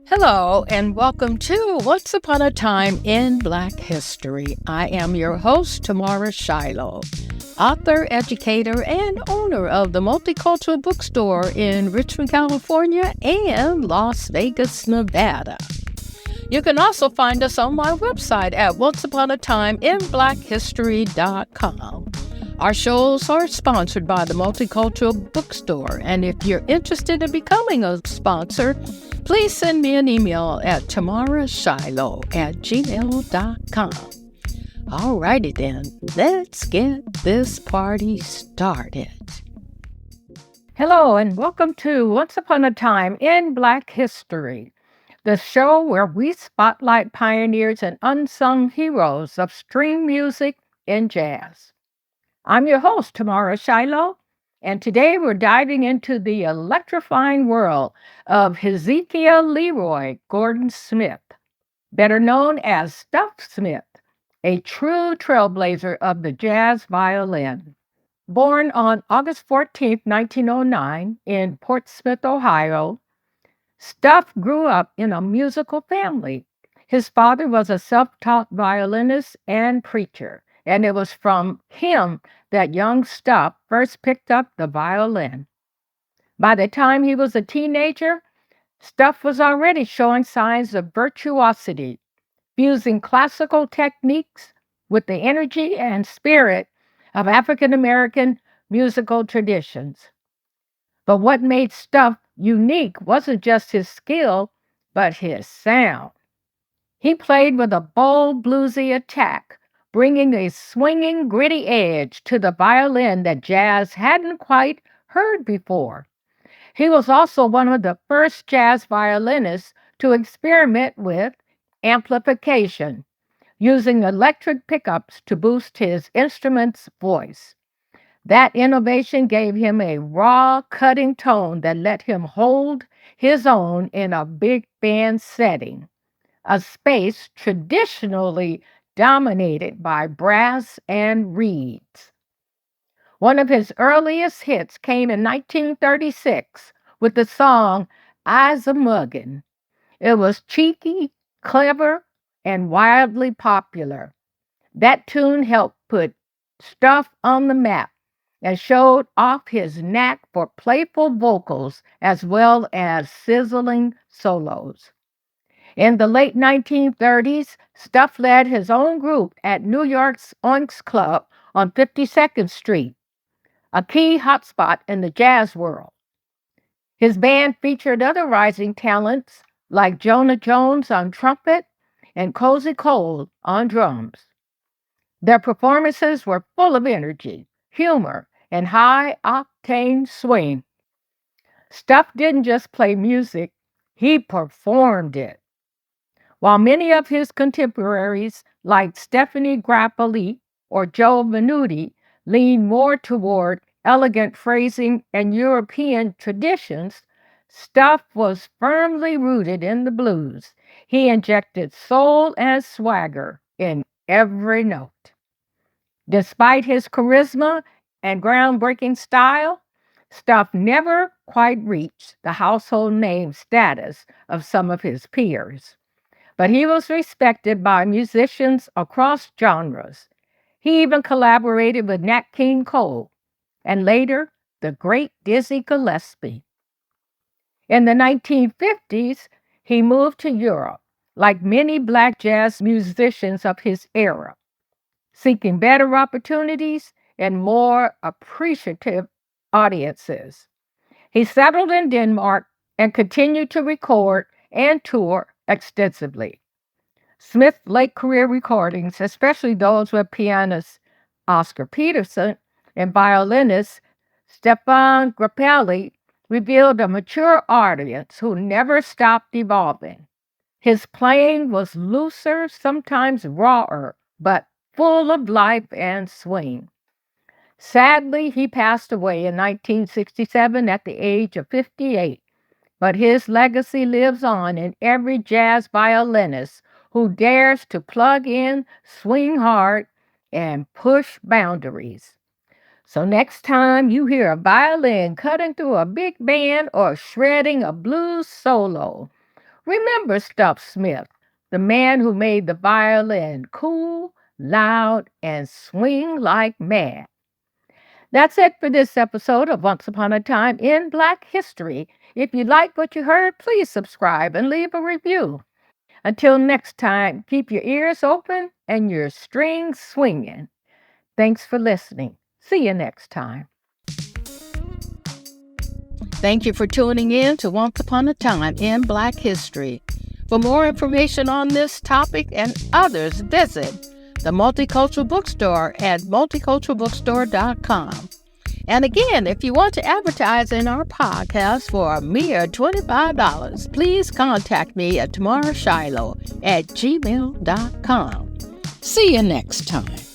Hello, and welcome to Once Upon a Time in Black History. I am your host, Tamara Shiloh, author, educator, and owner of the Multicultural Bookstore in Richmond, California, and Las Vegas, Nevada. You can also find us on my website at onceuponatimeinblackhistory.com. Our shows are sponsored by the Multicultural Bookstore, and if you're interested in becoming a sponsor, please send me an email at tamarashiloh@gmail.com. Alrighty then, let's get this party started. Hello, and welcome to Once Upon a Time in Black History, the show where we spotlight pioneers and unsung heroes of string music and jazz. I'm your host, Tamara Shiloh, and today we're diving into the electrifying world of Hezekiah Leroy Gordon Smith, better known as Stuff Smith, a true trailblazer of the jazz violin. Born on August 14, 1909, in Portsmouth, Ohio, Stuff grew up in a musical family. His father was a self-taught violinist and preacher, and it was from him that young Stuff first picked up the violin. By the time he was a teenager, Stuff was already showing signs of virtuosity, fusing classical techniques with the energy and spirit of African American musical traditions. But what made Stuff unique wasn't just his skill, but his sound. He played with a bold, bluesy attack, bringing a swinging, gritty edge to the violin that jazz hadn't quite heard before. He was also one of the first jazz violinists to experiment with amplification, using electric pickups to boost his instrument's voice. That innovation gave him a raw, cutting tone that let him hold his own in a big band setting, a space traditionally dominated by brass and reeds. One of his earliest hits came in 1936 with the song I's a Muggin'. It was cheeky, clever, and wildly popular. That tune helped put Stuff on the map and showed off his knack for playful vocals as well as sizzling solos. In the late 1930s, Stuff led his own group at New York's Oinks Club on 52nd Street, a key hotspot in the jazz world. His band featured other rising talents like Jonah Jones on trumpet and Cozy Cole on drums. Their performances were full of energy, humor, and high-octane swing. Stuff didn't just play music, he performed it. While many of his contemporaries, like Stephanie Grappelli or Joe Venuti, leaned more toward elegant phrasing and European traditions, Stuff was firmly rooted in the blues. He injected soul and swagger in every note. Despite his charisma and groundbreaking style, Stuff never quite reached the household name status of some of his peers. But he was respected by musicians across genres. He even collaborated with Nat King Cole and later the great Dizzy Gillespie. In the 1950s, he moved to Europe, like many Black jazz musicians of his era, seeking better opportunities and more appreciative audiences. He settled in Denmark and continued to record and tour extensively. Smith's late career recordings, especially those with pianist Oscar Peterson and violinist Stefan Grappelli, revealed a mature audience who never stopped evolving. His playing was looser, sometimes rawer, but full of life and swing. Sadly, he passed away in 1967 at the age of 58, but his legacy lives on in every jazz violinist who dares to plug in, swing hard, and push boundaries. So next time you hear a violin cutting through a big band or shredding a blues solo, Remember Stuff Smith, the man who made the violin cool, loud, and swing like mad. That's it for this episode of Once Upon a Time in Black History. If you like what you heard, please subscribe and leave a review. Until next time, keep your ears open and your strings swinging. Thanks for listening. See you next time. Thank you for tuning in to Once Upon a Time in Black History. For more information on this topic and others, visit the Multicultural Bookstore at multiculturalbookstore.com. And again, if you want to advertise in our podcast for a mere $25, please contact me at tamarshiloh@gmail.com. See you next time.